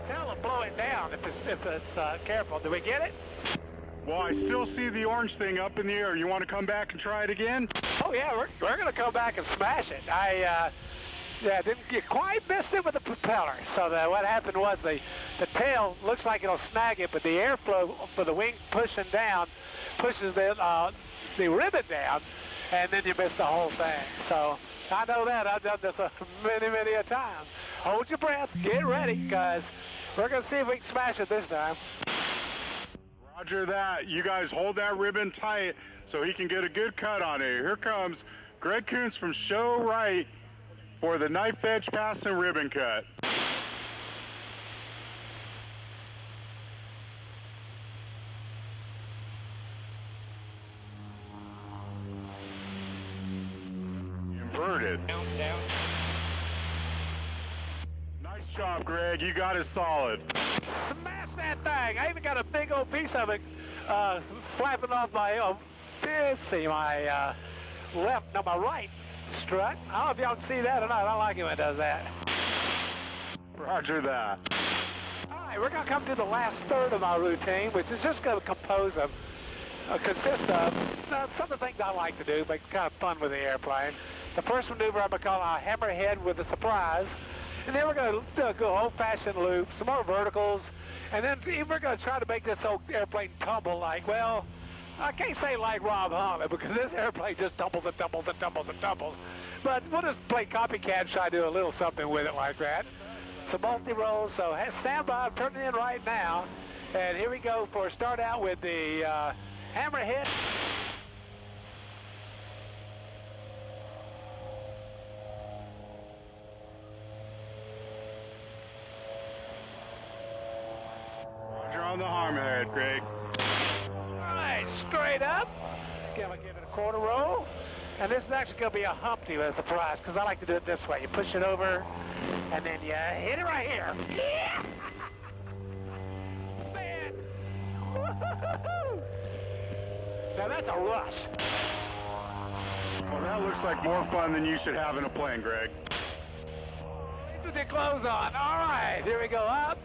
tail will blow it down if it's careful. Do we get it? Well, I still see the orange thing up in the air. You want to come back and try it again? Oh yeah, we're going to come back and smash it. Didn't get quite missed it with the propeller. So what happened was the tail looks like it'll snag it, but the airflow for the wing pushing down pushes the ribbon down, and then you miss the whole thing. So I know that. I've done this many a time. Hold your breath, get ready, because we're going to see if we can smash it this time. Roger that. You guys hold that ribbon tight so he can get a good cut on it. Here comes Greg Kunz from Show Right for the knife edge pass and ribbon cut. Inverted. Down. Nice job, Greg. You got it solid. Smash that thing. I even got a big old piece of it flapping off my my right strut. I don't know if y'all can see that or not. I like it when it does that. Roger that. All right, we're going to come to the last third of our routine, which is just going to consist of some of the things I like to do, make kind of fun with the airplane. The first maneuver I'm going to call a hammerhead with a surprise. And then we're going to do a good old-fashioned loop, some more verticals, and then we're going to try to make this old airplane tumble like, well, I can't say like Rob Harmon, because this airplane just tumbles and tumbles and tumbles and tumbles. But we'll just play copycat and try to do a little something with it like that. So multi-roll, so stand by, I'm turning in right now. And here we go for start out with the hammerhead. Roger on the hammerhead, Greg. Straight up. Give it a quarter roll. And this is actually going to be a Humpty with a surprise, because I like to do it this way. You push it over, and then you hit it right here. Yeah! Man! Woo-hoo-hoo-hoo! Now that's a rush. Well, that looks like more fun than you should have in a plane, Greg. These with your clothes on. All right, here we go up.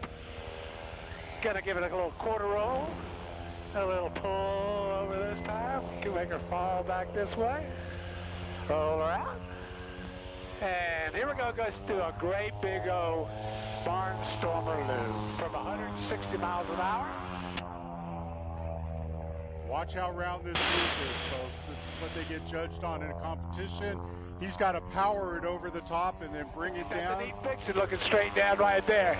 Gonna give it a little quarter roll. A little pull over this time. Can make her fall back this way. Roll her out. And here we go. Let's do a great big old barnstormer loop from 160 miles an hour. Watch how round this loop is, folks. This is what they get judged on in a competition. He's got to power it over the top and then bring it down. That's a neat picture looking straight down right there.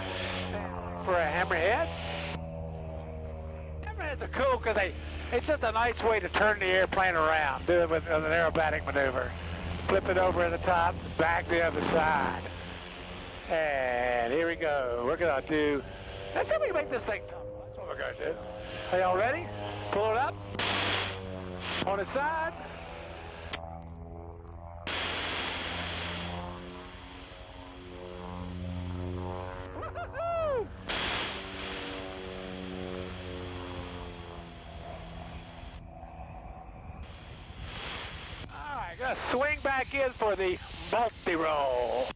For a hammerhead. Hammerheads are cool because it's just a nice way to turn the airplane around. Do it with an aerobatic maneuver. Flip it over at the top, back the other side. And here we go. We're going to do, let's see if we can make this thing tough. That's what we're going to do. Are y'all ready? Pull it up. On the side. Woo-hoo-hoo! All right, gonna swing back in for the multi-roll.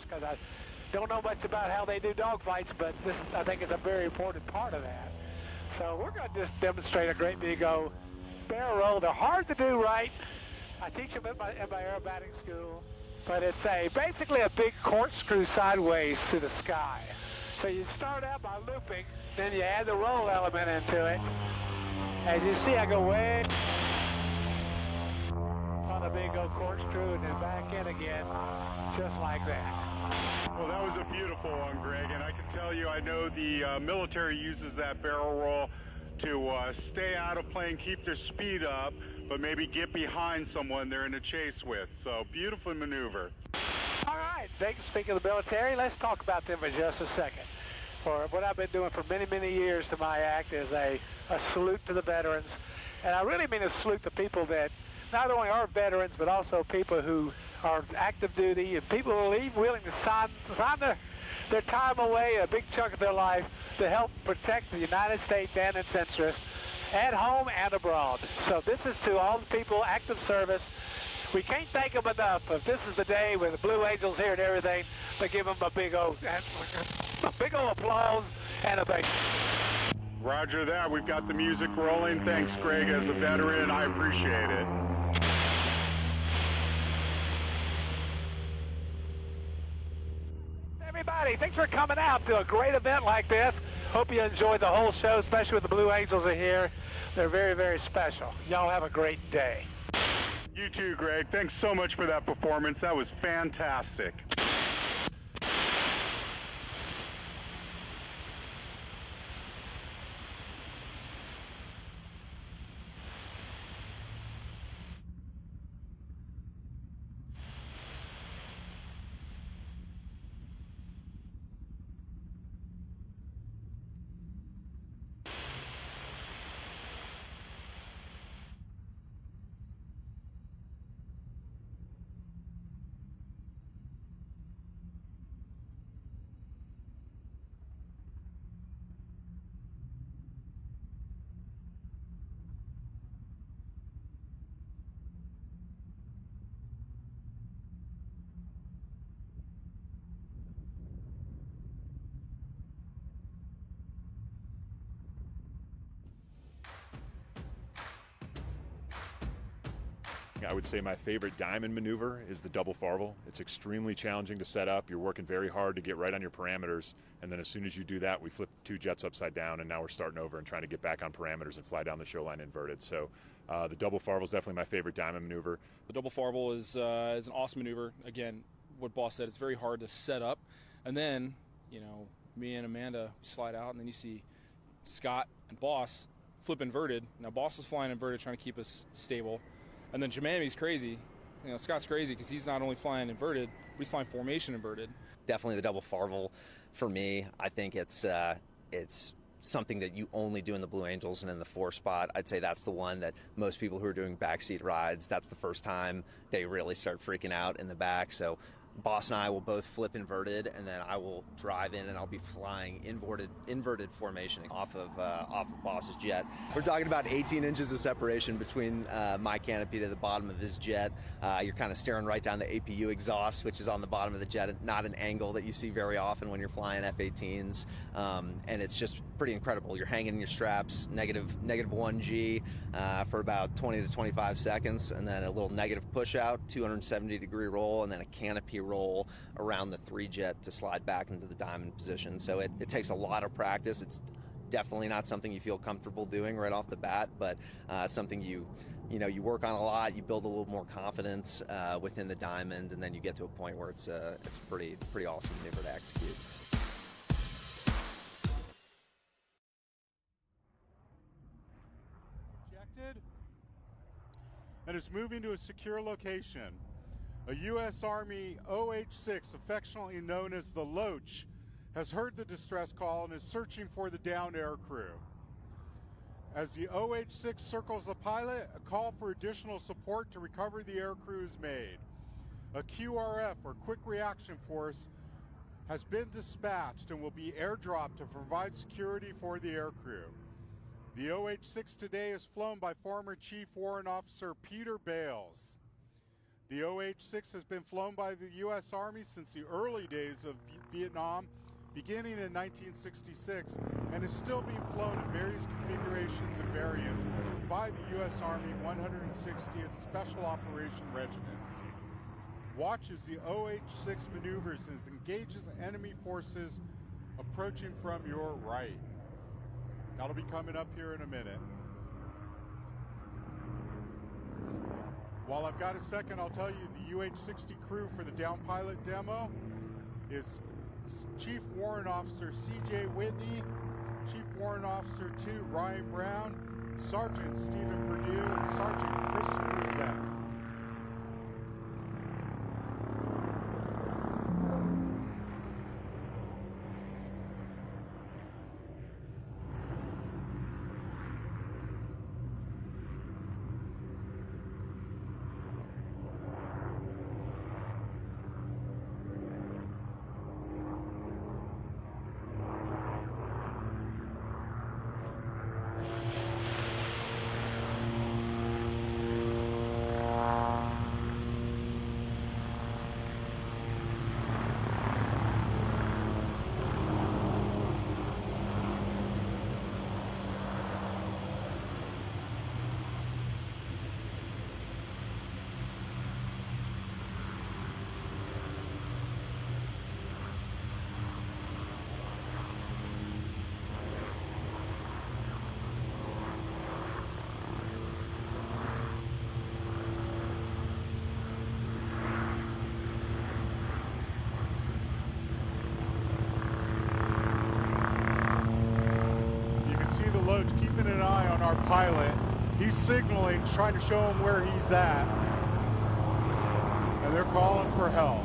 Because I don't know much about how they do dogfights, but this, I think, is a very important part of that. So we're going to just demonstrate a great big old barrel roll. They're hard to do right. I teach them in my aerobatic school, but it's basically a big corkscrew sideways to the sky. So you start out by looping, then you add the roll element into it. As you see, I go way on a big old corkscrew and then back in again, just like that. Well, that was a beautiful one, Greg, and I can tell you I know the military uses that barrel roll to stay out of plane, keep their speed up, but maybe get behind someone they're in a chase with. So, beautiful maneuver. All right, speaking of the military, let's talk about them for just a second. For what I've been doing for many, many years to my act is a salute to the veterans. And I really mean a salute to people that not only are veterans, but also people who are active duty and people who are willing to sign their time away, a big chunk of their life, to help protect the United States and its interests at home and abroad. So this is to all the people, active service. We can't thank them enough. If this is the day with the Blue Angels here and everything, to give them a big old applause and a thank you. Roger that. We've got the music rolling. Thanks, Greg. As a veteran, I appreciate it. Everybody, thanks for coming out to a great event like this. Hope you enjoyed the whole show, especially with the Blue Angels are here. They're very, very special. Y'all have a great day. You too, Greg. Thanks so much for that performance. That was fantastic. I would say my favorite diamond maneuver is the double farvel. It's extremely challenging to set up. You're working very hard to get right on your parameters, and then as soon as you do that, we flip 2 jets upside down, and now we're starting over and trying to get back on parameters and fly down the show line inverted. So the double farvel is definitely my favorite diamond maneuver. The double farvel is an awesome maneuver. Again, what Boss said, it's very hard to set up, and then, you know, me and Amanda slide out, and then you see Scott and Boss flip inverted. Now Boss is flying inverted, trying to keep us stable. And then Jamami's crazy. You know, Scott's crazy because he's not only flying inverted, but he's flying formation inverted. Definitely the double farvel for me. I think it's something that you only do in the Blue Angels and in the 4 spot. I'd say that's the one that most people who are doing backseat rides, that's the first time they really start freaking out in the back. So Boss and I will both flip inverted, and then I will drive in and I'll be flying inverted formation off of Boss's jet. We're talking about 18 inches of separation between my canopy to the bottom of his jet. You're kind of staring right down the APU exhaust, which is on the bottom of the jet, not an angle that you see very often when you're flying F-18s. And it's just pretty incredible. You're hanging in your straps, negative 1G for about 20 to 25 seconds, and then a little negative push out, 270-degree roll, and then a canopy roll around the 3 jet to slide back into the diamond position. So it takes a lot of practice. It's definitely not something you feel comfortable doing right off the bat, but something you work on a lot. You build a little more confidence within the diamond, and then you get to a point where it's a pretty awesome maneuver to execute. Ejected, and is moving to a secure location. A U.S. Army OH-6, affectionately known as the Loach, has heard the distress call and is searching for the downed air crew. As the OH-6 circles the pilot, a call for additional support to recover the air crew is made. A QRF, or Quick Reaction Force, has been dispatched and will be airdropped to provide security for the air crew. The OH-6 today is flown by former Chief Warrant Officer Peter Bales. The OH-6 has been flown by the U.S. Army since the early days of Vietnam, beginning in 1966, and is still being flown in various configurations and variants by the U.S. Army 160th Special Operation Regiments. Watch as the OH-6 maneuvers and engages enemy forces approaching from your right. That'll be coming up here in a minute. While I've got a second, I'll tell you the UH-60 crew for the down pilot demo. is Chief Warrant Officer C.J. Whitney, Chief Warrant Officer 2 Ryan Brown, Sergeant Stephen Perdue, and Sergeant Christopher Zen. Loach keeping an eye on our pilot. He's signaling, trying to show him where he's at. And they're calling for help.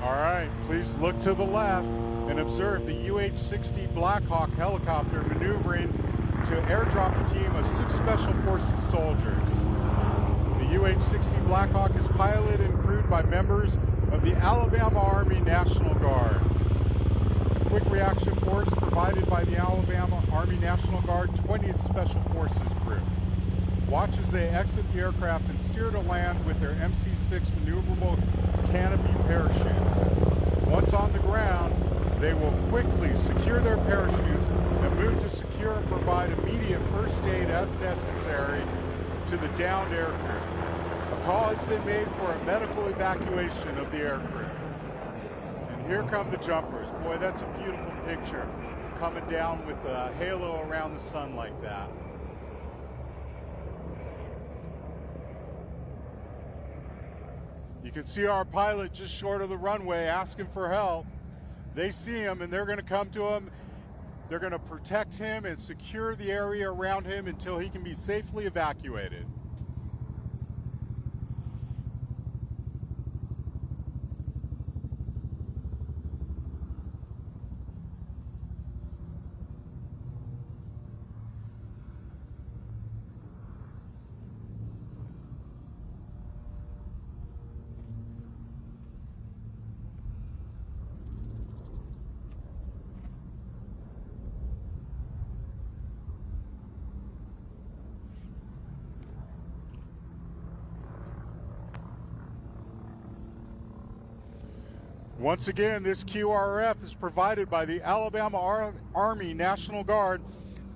All right, please look to the left and observe the UH-60 Blackhawk helicopter maneuvering to airdrop a team of 6 Special Forces soldiers. The UH-60 Blackhawk is piloted and crewed by members of the Alabama Army National Guard. A quick reaction force provided by the Alabama Army National Guard 20th Special Forces Group. Watch as they exit the aircraft and steer to land with their MC-6 maneuverable canopy parachutes. Once on the ground, they will quickly secure their parachutes and move to secure and provide immediate first aid as necessary to the downed aircrew. A call has been made for a medical evacuation of the aircrew. And here come the jumpers. Boy, that's a beautiful picture, coming down with a halo around the sun like that. You can see our pilot just short of the runway asking for help. They see him and they're going to come to him. They're going to protect him and secure the area around him until he can be safely evacuated. Once again, this QRF is provided by the Alabama Army National Guard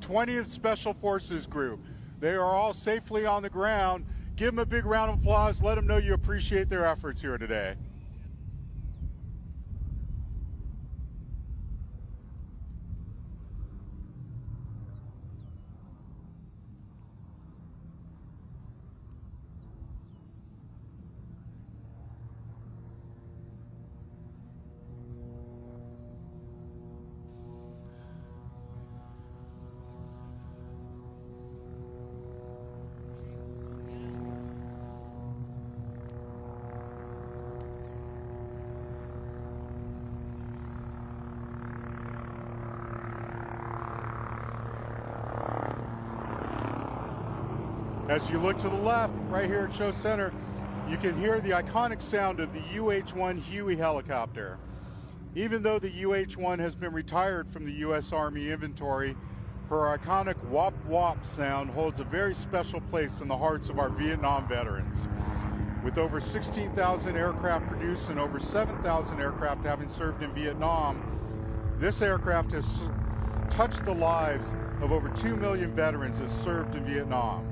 20th Special Forces Group. They are all safely on the ground. Give them a big round of applause. Let them know you appreciate their efforts here today. As you look to the left, right here at Show Center, you can hear the iconic sound of the UH-1 Huey helicopter. Even though the UH-1 has been retired from the U.S. Army inventory, her iconic wop-wop sound holds a very special place in the hearts of our Vietnam veterans. With over 16,000 aircraft produced and over 7,000 aircraft having served in Vietnam, this aircraft has touched the lives of over 2 million veterans that served in Vietnam.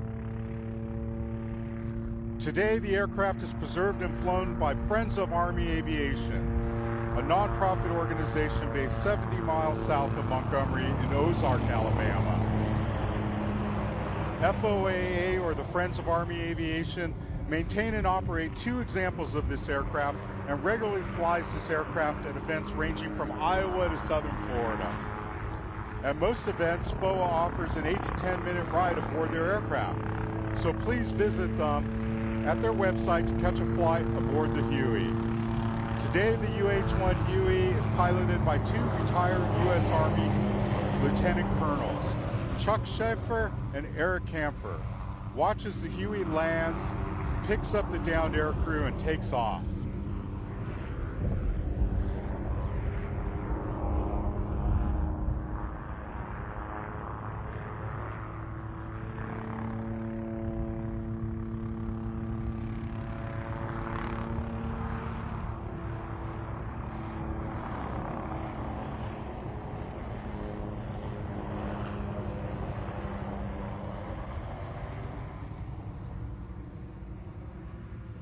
Today, the aircraft is preserved and flown by Friends of Army Aviation, a nonprofit organization based 70 miles south of Montgomery in Ozark, Alabama. FOAA, or the Friends of Army Aviation, maintain and operate 2 examples of this aircraft and regularly flies this aircraft at events ranging from Iowa to southern Florida. At most events, FOA offers an 8 to 10 minute ride aboard their aircraft, so please visit them at their website to catch a flight aboard the Huey. Today, the UH-1 Huey is piloted by 2 retired U.S. Army Lieutenant Colonels, Chuck Schaefer and Eric Camphor. Watch as the Huey lands, picks up the downed air crew, and takes off.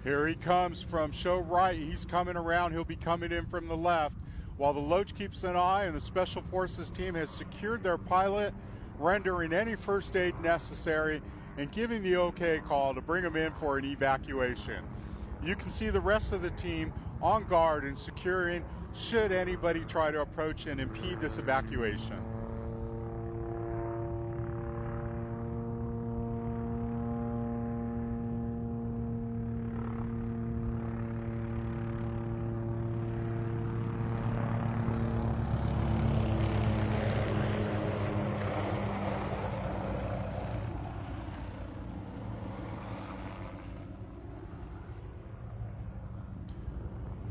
Here he comes from show right. He's coming around. He'll be coming in from the left. While the Loach keeps an eye and the Special Forces team has secured their pilot, rendering any first aid necessary and giving the okay call to bring him in for an evacuation. You can see the rest of the team on guard and securing should anybody try to approach and impede this evacuation.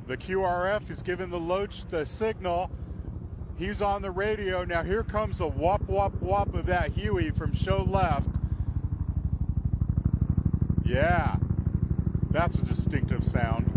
The QRF is giving the Loach the signal. He's on the radio. Now here comes the whoop, whoop, whoop of that Huey from show left. Yeah, that's a distinctive sound.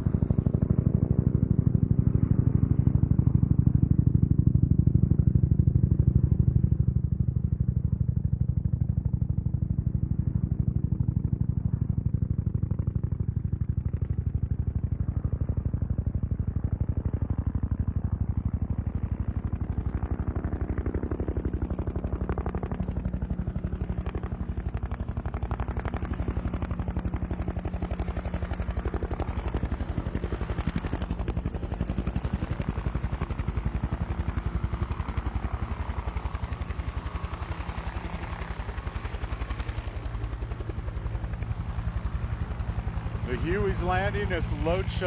The Huey's landing as Loach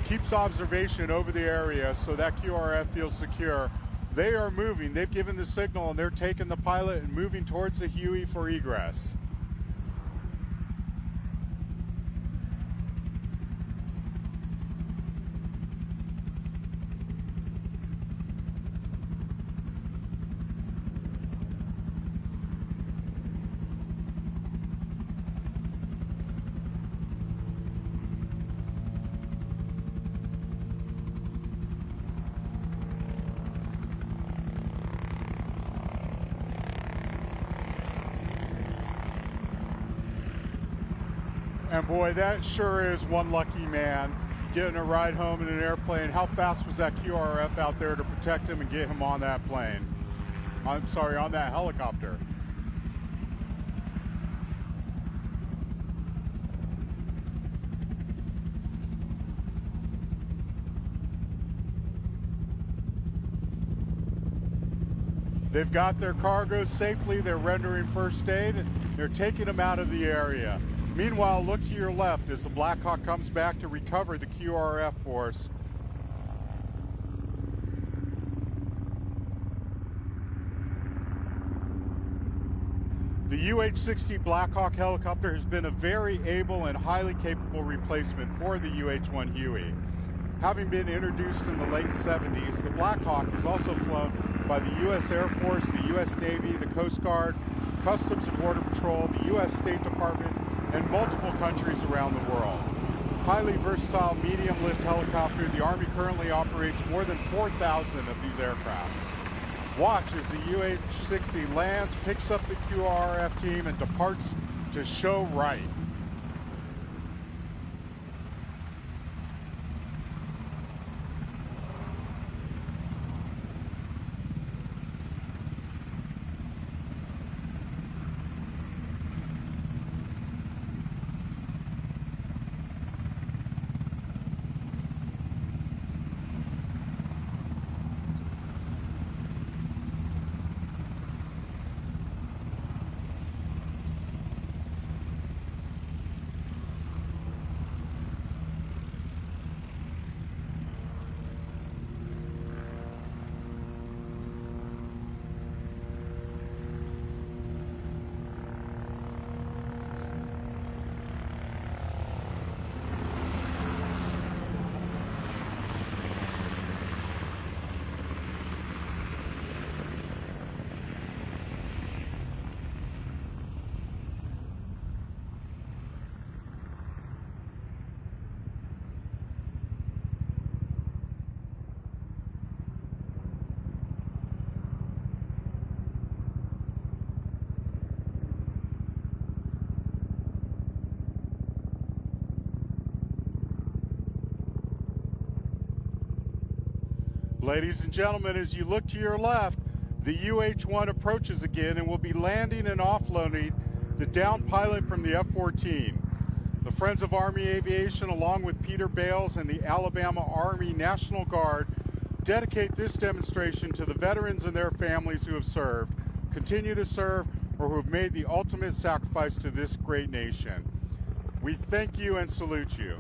keeps observation over the area so that QRF feels secure. They are moving. They've given the signal and they're taking the pilot and moving towards the Huey for egress. And boy, that sure is one lucky man getting a ride home in an airplane. How fast was that QRF out there to protect him and get him on that plane? I'm sorry, on that helicopter. They've got their cargo safely. They're rendering first aid. They're taking them out of the area. Meanwhile, look to your left as the Black Hawk comes back to recover the QRF force. The UH-60 Black Hawk helicopter has been a very able and highly capable replacement for the UH-1 Huey. Having been introduced in the late 70s, the Black Hawk is also flown by the U.S. Air Force, the U.S. Navy, the Coast Guard, Customs and Border Patrol, the U.S. State Department, and multiple countries around the world. Highly versatile medium-lift helicopter, the Army currently operates more than 4,000 of these aircraft. Watch as the UH-60 lands, picks up the QRF team, and departs to show right. Ladies and gentlemen, as you look to your left, the UH-1 approaches again and will be landing and offloading the downed pilot from the F-14. The Friends of Army Aviation, along with Peter Bales and the Alabama Army National Guard, dedicate this demonstration to the veterans and their families who have served, continue to serve, or who have made the ultimate sacrifice to this great nation. We thank you and salute you.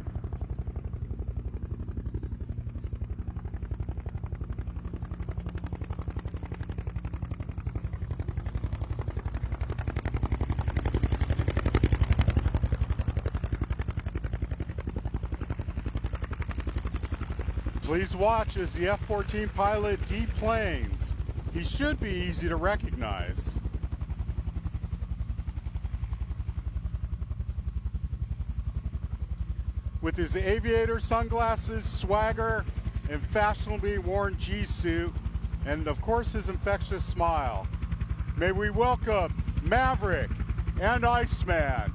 Please watch as the F-14 pilot deplanes. He should be easy to recognize. With his aviator sunglasses, swagger, and fashionably worn G-suit, and of course his infectious smile, may we welcome Maverick and Iceman.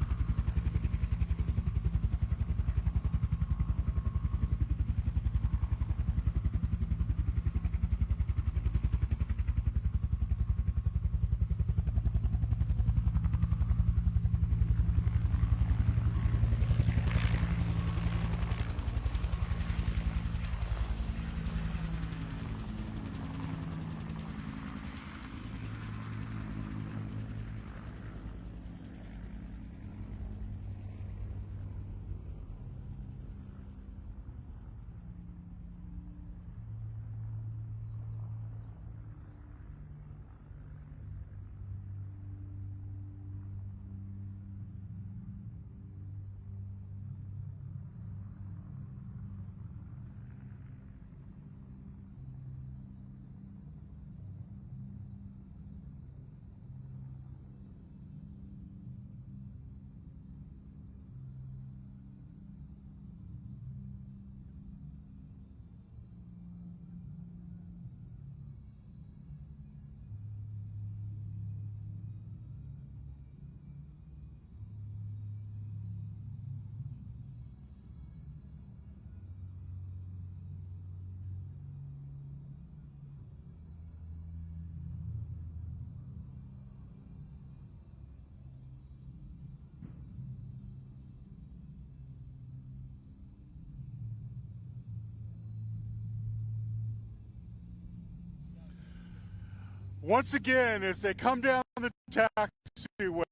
Once again, as they come down the taxiway,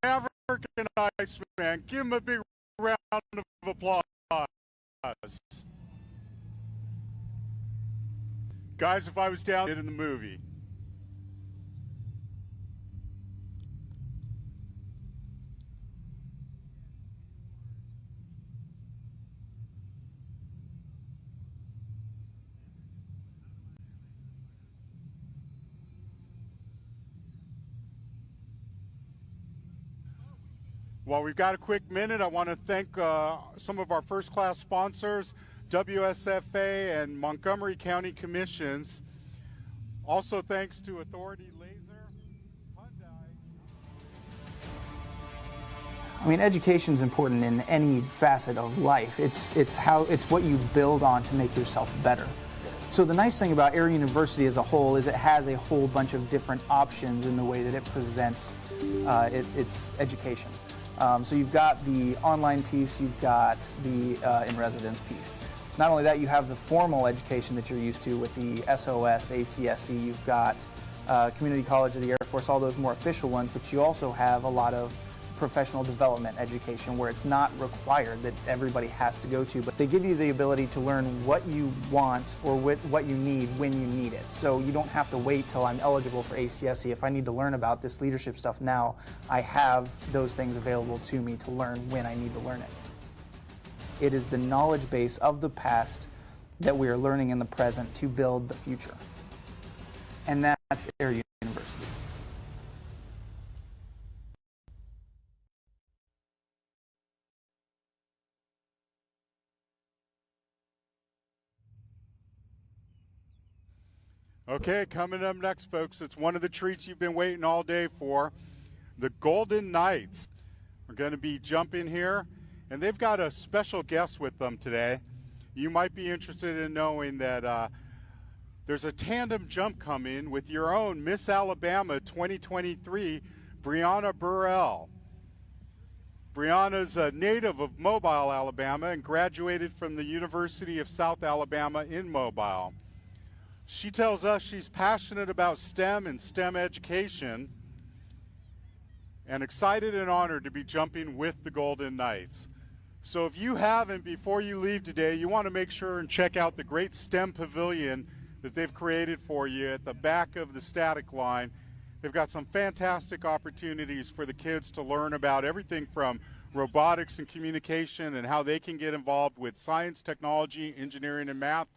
Maverick and Iceman, give them a big round of applause. Guys, if I was down in the movie. While we've got a quick minute, I want to thank some of our first-class sponsors, WSFA and Montgomery County Commissions. Also thanks to Authority Laser, Hyundai. I mean, education is important in any facet of life. It's what you build on to make yourself better. So the nice thing about Air University as a whole is it has a whole bunch of different options in the way that it presents its education. So you've got the online piece, you've got the in-residence piece. Not only that, you have the formal education that you're used to with the SOS, the ACSC, you've got Community College of the Air Force, all those more official ones, but you also have a lot of professional development education where it's not required that everybody has to go to, but they give you the ability to learn what you want or what you need when you need it. So you don't have to wait till I'm eligible for ACSC. If I need to learn about this leadership stuff now, I have those things available to me to learn when I need to learn it. It is the knowledge base of the past that we are learning in the present to build the future. And that's Air University. Okay, coming up next, folks, it's one of the treats you've been waiting all day for. The Golden Knights are going to be jumping here, and they've got a special guest with them today. You might be interested in knowing that there's a tandem jump coming with your own Miss Alabama 2023, Brianna Burrell. Brianna's a native of Mobile, Alabama, and graduated from the University of South Alabama in Mobile. She tells us she's passionate about STEM and STEM education and excited and honored to be jumping with the Golden Knights. So if you haven't, before you leave today, you want to make sure and check out the great STEM pavilion that they've created for you at the back of the static line. They've got some fantastic opportunities for the kids to learn about everything from robotics and communication and how they can get involved with science, technology, engineering, and math.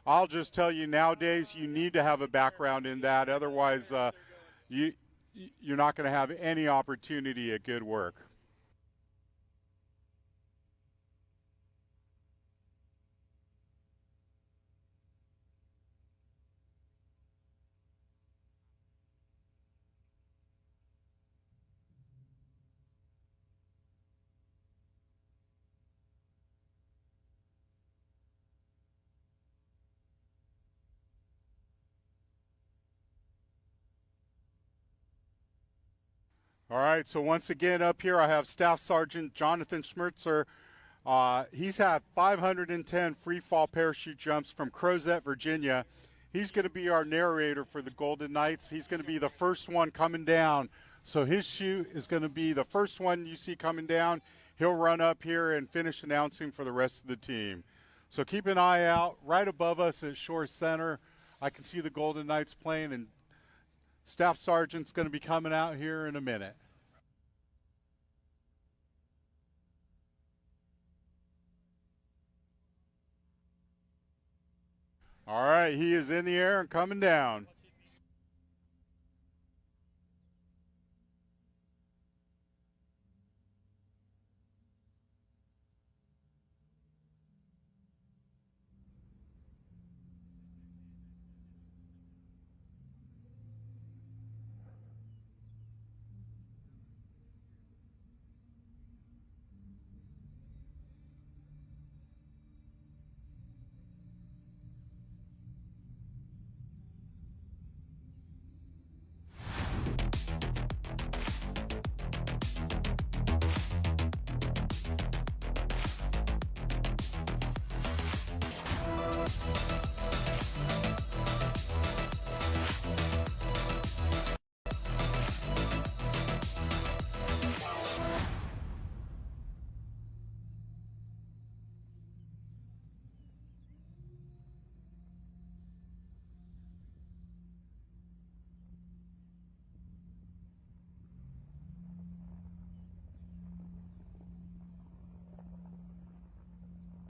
I'll just tell you, nowadays you need to have a background in that, otherwise you're not going to have any opportunity at good work. All right, so once again up here I have Staff Sergeant Jonathan Schmertzer. He's had 510 free fall parachute jumps from Crozet, Virginia. He's going to be our narrator for the Golden Knights. He's going to be the first one coming down. So his chute is going to be the first one you see coming down. He'll run up here and finish announcing for the rest of the team. So keep an eye out. Right above us at Shore Center, I can see the Golden Knights playing, and Staff Sergeant's going to be coming out here in a minute. All right, he is in the air and coming down.